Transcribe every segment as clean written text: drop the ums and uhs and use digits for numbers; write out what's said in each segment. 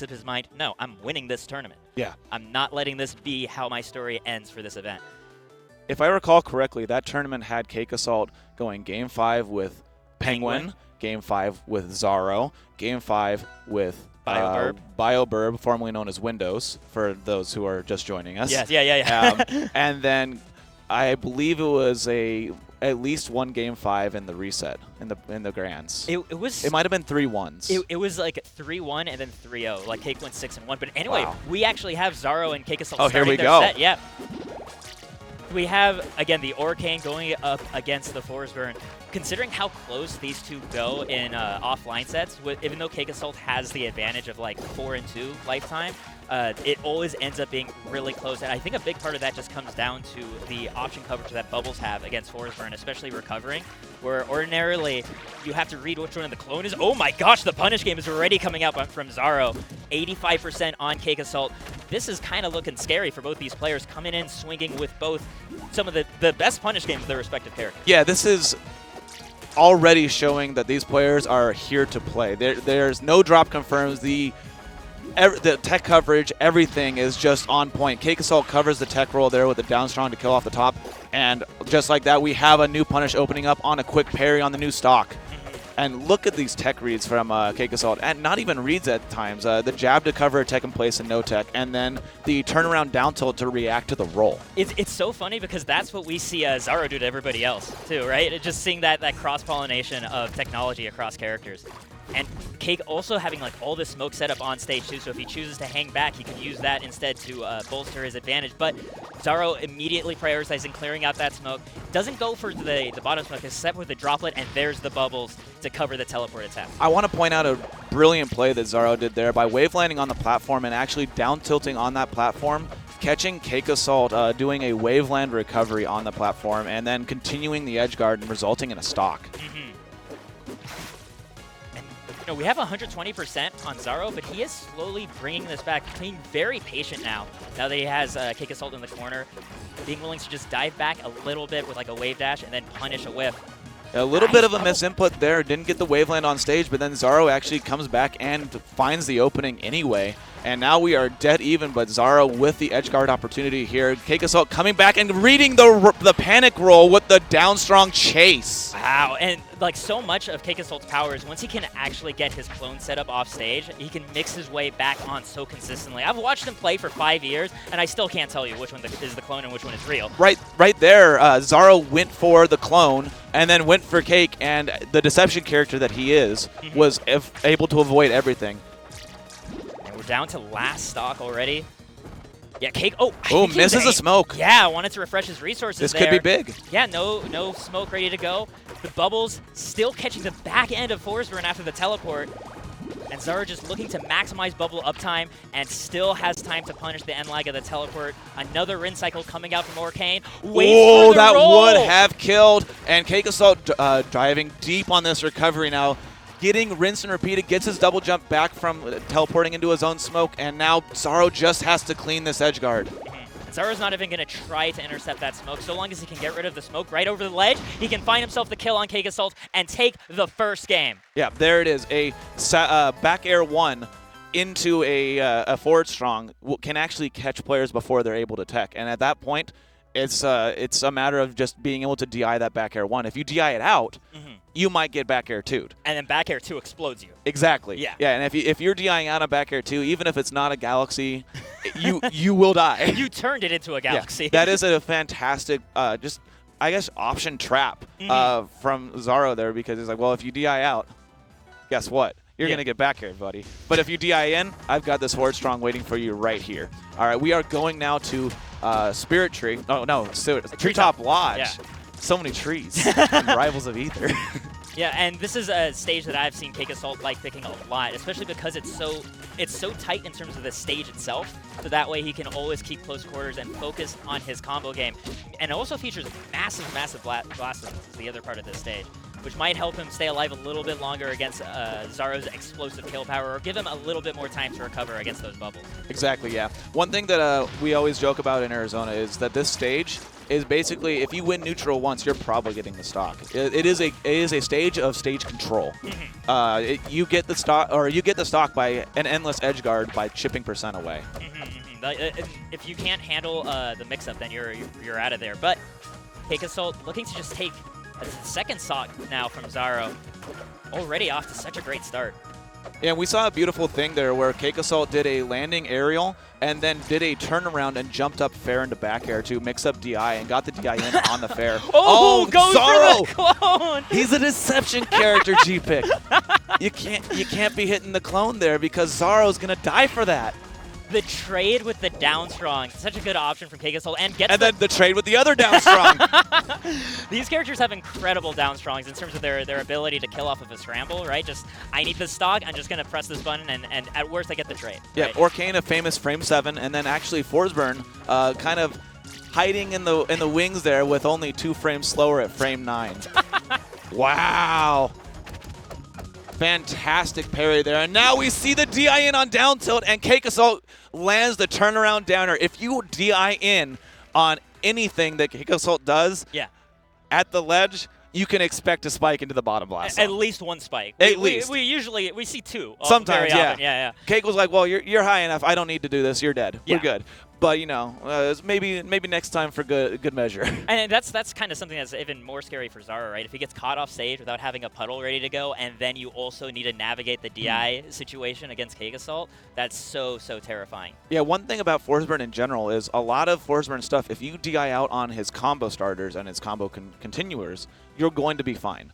of his mind, no, I'm winning this tournament. Yeah. I'm not letting this be how my story ends for this event. If I recall correctly, that tournament had Cake Assault going Game 5 with Penguin, Game 5 with Xaro, Game 5 with BioBurb, formerly known as Windows, for those who are just joining us. Yes, yeah. And then I believe it was at least one Game 5 in the reset, in the grands. It might have been 3-1s. It was like 3-1 and then 3-0. Like Cake went 6-1. But anyway, we actually have Xaro and Cake Assault starting their set. Yeah. We have, again, the Orcane going up against the Forsburn. Considering how close these two go in offline sets, even though Cake Assault has the advantage of like 4-2 lifetime, it always ends up being really close. And I think a big part of that just comes down to the option coverage that Bubbles have against Forsburn, especially recovering, where ordinarily you have to read which one of the clone is. Oh my gosh, the punish game is already coming out from Xaro. 85% on Cake Assault. This is kind of looking scary for both these players coming in swinging with both some of the best punish games of their respective characters. Yeah, this is already showing that these players are here to play. There's no drop confirms. The tech coverage, everything is just on point. Cake Assault covers the tech roll there with the down strong to kill off the top. And just like that, we have a new punish opening up on a quick parry on the new stock. And look at these tech reads from Cake Assault, and not even reads at times. The jab to cover a tech in place and no tech, and then the turnaround down tilt to react to the roll. It's so funny because that's what we see Xaro do to everybody else too, right? Just seeing that cross-pollination of technology across characters. And Cake also having like all this smoke set up on stage too, so if he chooses to hang back, he can use that instead to bolster his advantage. But Xaro immediately prioritizing clearing out that smoke. Doesn't go for the bottom smoke, except with the droplet, and there's the bubbles to cover the teleport attack. I want to point out a brilliant play that Xaro did there by wave landing on the platform and actually down tilting on that platform, catching Cake Assault doing a wave land recovery on the platform, and then continuing the edge guard and resulting in a stock. We have 120% on Xaro, but he is slowly bringing this back, being very patient now that he has Cake Assault in the corner, being willing to just dive back a little bit with like a wave dash and then punish a whiff. A little bit of a misinput there. Didn't get the waveland on stage, but then Xaro actually comes back and finds the opening anyway. And now we are dead even, but Xaro with the edge guard opportunity here. Cake Assault coming back and reading the panic roll with the down strong chase. Wow, and like so much of Cake Assault's power is once he can actually get his clone set up off stage, he can mix his way back on so consistently. I've watched him play for 5 years, and I still can't tell you which one is the clone and which one is real. Right there, Xaro went for the clone and then went for Cake, and the deception character that he is was able to avoid everything. And we're down to last stock already. Yeah, Cake. Misses a smoke. Yeah, I wanted to refresh his resources. This could be big. Yeah, no smoke ready to go. The bubbles still catching the back end of Forsburn after the teleport. And Xaro just looking to maximize bubble uptime and still has time to punish the end lag of the teleport. Another rinse cycle coming out from Orcane. Oh, that would have killed. And Cake Assault diving deep on this recovery now. Getting rinse and repeated, gets his double jump back from teleporting into his own smoke, and now Xaro just has to clean this edge guard. Xaro's not even going to try to intercept that smoke. So long as he can get rid of the smoke right over the ledge, he can find himself the kill on Cake Assault and take the first game. Yeah, there it is. A back air 1 into a forward strong can actually catch players before they're able to tech. And at that point, it's a matter of just being able to DI that back air 1. If you DI it out, you might get back air 2'd. And then back air 2 explodes you. Exactly. Yeah. Yeah, and if you're DIing out a back air 2, even if it's not a galaxy, you will die. You turned it into a galaxy. Yeah, that is a fantastic, just I guess option trap from Xaro there, because he's like, well, if you DI out, guess what? You're going to get back air, buddy. But if you DI in, I've got this forward strong waiting for you right here. All right, we are going now to Spirit Tree. No, Treetop Lodge. Yeah. So many trees and rivals of Aether. Yeah, and this is a stage that I've seen Cake Assault like picking a lot, especially because it's so tight in terms of the stage itself, so that way he can always keep close quarters and focus on his combo game. And it also features massive blast zones, is the other part of this stage, which might help him stay alive a little bit longer against Xaro's explosive kill power, or give him a little bit more time to recover against those bubbles. Exactly, yeah. One thing that we always joke about in Arizona is that this stage is basically if you win neutral once, you're probably getting the stock. It is a stage of stage control. You get the stock by an endless edge guard by chipping percent away. If you can't handle the mix-up, then you're out of there. But Cake Assault looking to just take a second stock now from Xaro. Already off to such a great start. Yeah, we saw a beautiful thing there where Cake Assault did a landing aerial and then did a turnaround and jumped up fair into back air to mix up DI and got the DI in on the fair. Oh, goes Xaro! for the clone! He's a deception character, G-Pick. You can't be hitting the clone there because Xaro's going to die for that. The trade with the down strong, such a good option from Cake Assault, and then the trade with the other down strong. These characters have incredible down strongs in terms of their ability to kill off of a scramble, right? Just, I need the stock, I'm just going to press this button, and at worst I get the trade. Yeah, right? Orcane, a famous frame 7, and then actually Forsburn kind of hiding in the wings there with only 2 frames slower at frame 9. Wow. Fantastic parry there. And now we see the DI in on down tilt, and Cake Assault lands the turnaround downer. If you DI in on anything that Cake Assault does at the ledge, you can expect a spike into the bottom blast. At least one spike. At least. We usually see 2. Sometimes, very often. Yeah. Cake was like, well, you're high enough. I don't need to do this. You're dead. We're good. But, you know, maybe next time for good measure. And that's kind of something that's even more scary for Xaro, right? If he gets caught off stage without having a puddle ready to go, and then you also need to navigate the DI situation against Cake Assault, that's so terrifying. Yeah, one thing about Forsburn in general is a lot of Forsburn stuff, if you DI out on his combo starters and his combo continuers, you're going to be fine.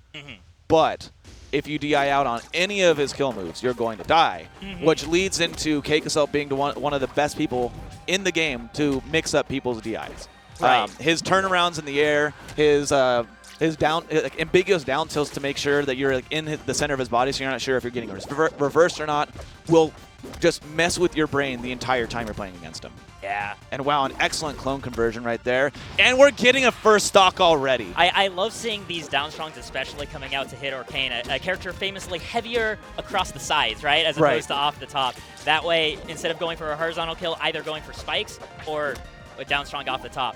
But if you DI out on any of his kill moves, you're going to die, which leads into Cake Assault being one of the best people in the game to mix up people's DIs. Right. His turnarounds in the air, his down ambiguous down tilts to make sure that you're in the center of his body, so you're not sure if you're getting reversed or not, will just mess with your brain the entire time you're playing against him. Yeah. And wow, an excellent clone conversion right there. And we're getting a first stock already. I love seeing these down strongs, especially coming out to hit Orcane, a character famously heavier across the sides, right? As opposed to off the top. That way, instead of going for a horizontal kill, either going for spikes or a down strong off the top.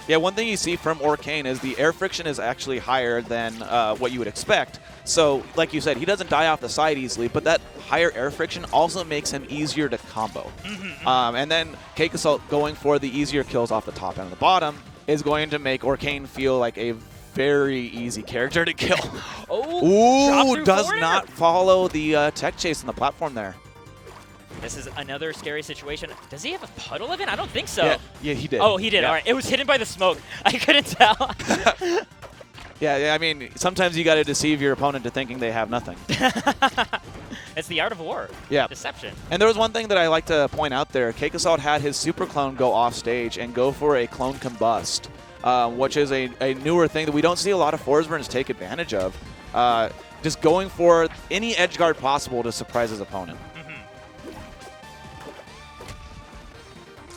Yeah, one thing you see from Orcane is the air friction is actually higher than what you would expect. So, like you said, he doesn't die off the side easily, but that higher air friction also makes him easier to combo. And then Cake Assault going for the easier kills off the top and the bottom is going to make Orcane feel like a very easy character to kill. Ooh, does not follow the tech chase on the platform there. This is another scary situation. Does he have a puddle of it? I don't think so. Yeah, he did. Oh, he did. Yeah. All right. It was hidden by the smoke. I couldn't tell. Yeah, I mean, sometimes you got to deceive your opponent to thinking they have nothing. It's the art of war. Yeah. Deception. And there was one thing that I like to point out there. Cake Assault had his super clone go off stage and go for a clone combust, which is a newer thing that we don't see a lot of Forsburns take advantage of. Just going for any edge guard possible to surprise his opponent.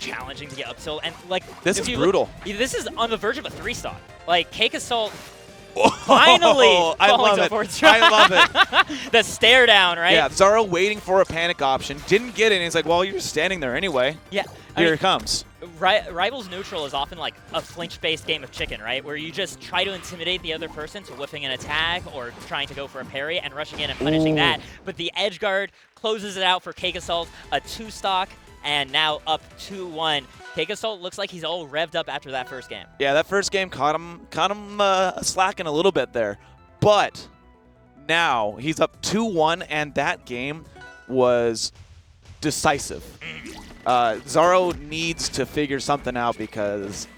Challenging to get up tilt, and like this is brutal. This is on the verge of a 3-stock. Like Cake Assault finally falling to Forsburn. I love it. The stare down, right? Yeah, Xaro waiting for a panic option, didn't get it, and he's like, well, you're just standing there anyway. Yeah. Here it comes. Rivals neutral is often like a flinch-based game of chicken, right? Where you just try to intimidate the other person to whiffing an attack or trying to go for a parry and rushing in and punishing that. But the edge guard closes it out for Cake Assault, a 2-stock. And now up 2-1. Cake Assault looks like he's all revved up after that first game. Yeah, that first game caught him slacking a little bit there. But now he's up 2-1, and that game was decisive. Xaro needs to figure something out because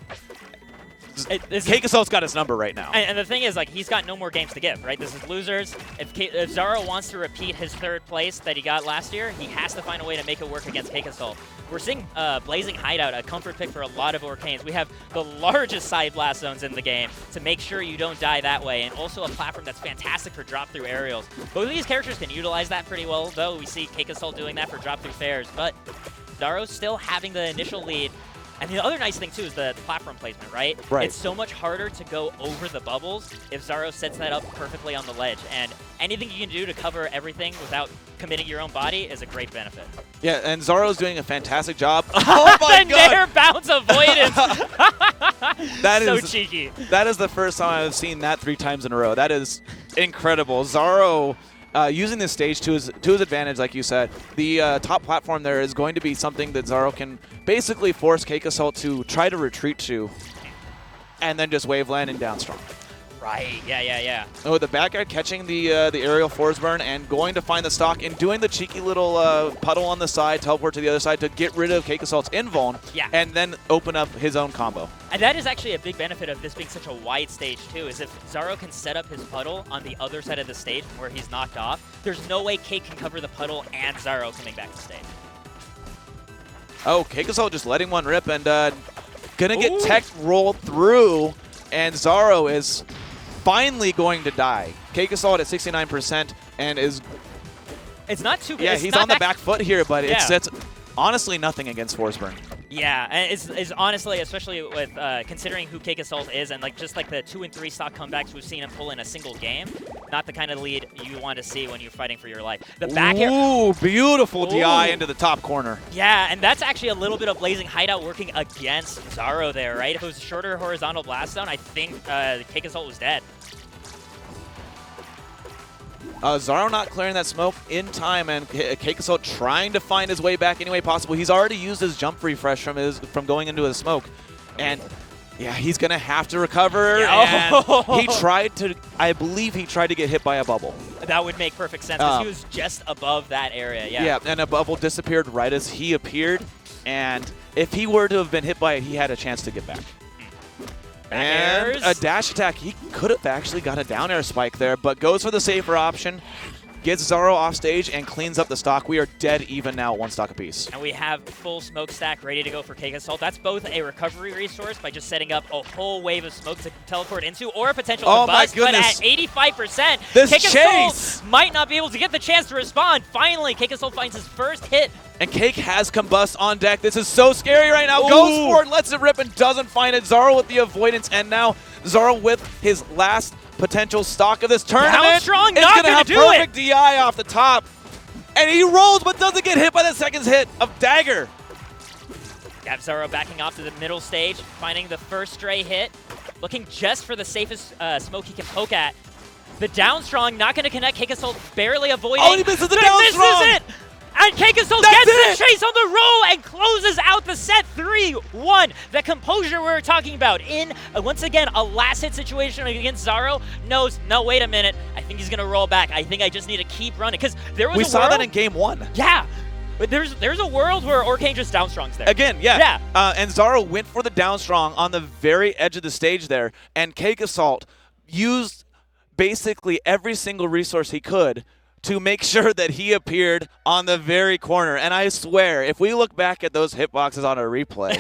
Cake Assault's got his number right now. And the thing is, like, he's got no more games to give, right? This is losers. If Xaro wants to repeat his 3rd place that he got last year, he has to find a way to make it work against Cake Assault. We're seeing Blazing Hideout, a comfort pick for a lot of Orcanes. We have the largest side blast zones in the game to make sure you don't die that way, and also a platform that's fantastic for drop-through aerials. Both of these characters can utilize that pretty well, though. We see Cake Assault doing that for drop-through fairs, but Xaro's still having the initial lead. And the other nice thing, too, is the platform placement, right? It's so much harder to go over the bubbles if Xaro sets that up perfectly on the ledge. And anything you can do to cover everything without committing your own body is a great benefit. Yeah, and Xaro's doing a fantastic job. Oh my the god! Nair bounce avoidance. That so is cheeky. That is the first time I've seen that 3 times in a row. That is incredible. Xaro using this stage to his advantage, like you said. The top platform there is going to be something that Xaro can basically force Cake Assault to try to retreat to, and then just wave land and down strong. Right, yeah. Oh, the back air catching the aerial Forsburn and going to find the stock and doing the cheeky little puddle on the side, teleport to the other side to get rid of Cake Assault's invuln, and then open up his own combo. And that is actually a big benefit of this being such a wide stage too, is if Xaro can set up his puddle on the other side of the stage where he's knocked off, there's no way Cake can cover the puddle and Xaro coming back to stage. Oh, Cake Assault just letting one rip and gonna get tech rolled through, and Xaro is finally going to die. Cake Assault at 69% and is... It's not too good. Yeah, he's on the back foot here, but it's honestly nothing against Forsburn. Yeah, and it's honestly, especially with considering who Cake Assault is and just like the 2 and 3 stock comebacks we've seen him pull in a single game, not the kind of lead you want to see when you're fighting for your life. The back air. Ooh, beautiful DI into the top corner. Yeah, and that's actually a little bit of Blazing Hideout working against Xaro there, right? If it was shorter horizontal blast zone, I think Cake Assault was dead. Xaro not clearing that smoke in time, and Cake Assault trying to find his way back any way possible. He's already used his jump refresh from going into his smoke, and yeah, he's gonna have to recover. And he tried to, I believe he tried to get hit by a bubble. That would make perfect sense because he was just above that area. Yeah, and a bubble disappeared right as he appeared, and if he were to have been hit by it, he had a chance to get back. And a dash attack. He could have actually got a down air spike there, but goes for the safer option, gets Xaro off stage, and cleans up the stock. We are dead even now, 1 stock apiece. And we have full smoke stack ready to go for Cake Assault. That's both a recovery resource by just setting up a whole wave of smoke to teleport into, or a potential combust. But at 85%, Cake Assault might not be able to get the chance to respond. Finally, Cake Assault finds his first hit. And Cake has combust on deck. This is so scary right now. Ooh. Goes for it, lets it rip, and doesn't find it. Xaro with the avoidance, and now Xaro with his last potential stock of this tournament. Down strong, is not going to have perfect DI off the top. And he rolls, but doesn't get hit by the second hit of Dagger. Got Xaro backing off to the middle stage, finding the first stray hit. Looking just for the safest smoke he can poke at. The down strong not going to connect. Cake Assault barely avoiding. Oh, he misses the down strong. This is it. And Cake Assault gets the chase on the roll and closes out the set 3-1. The composure we were talking about in, once again, a last hit situation against Xaro. Knows, no, wait a minute. I think he's going to roll back. I think I just need to keep running. Because there was we saw that in game 1. Yeah. But there's a world where Orcane just down strongs there. Again, yeah. And Xaro went for the down strong on the very edge of the stage there. And Cake Assault used basically every single resource he could to make sure that he appeared on the very corner. And I swear, if we look back at those hitboxes on a replay,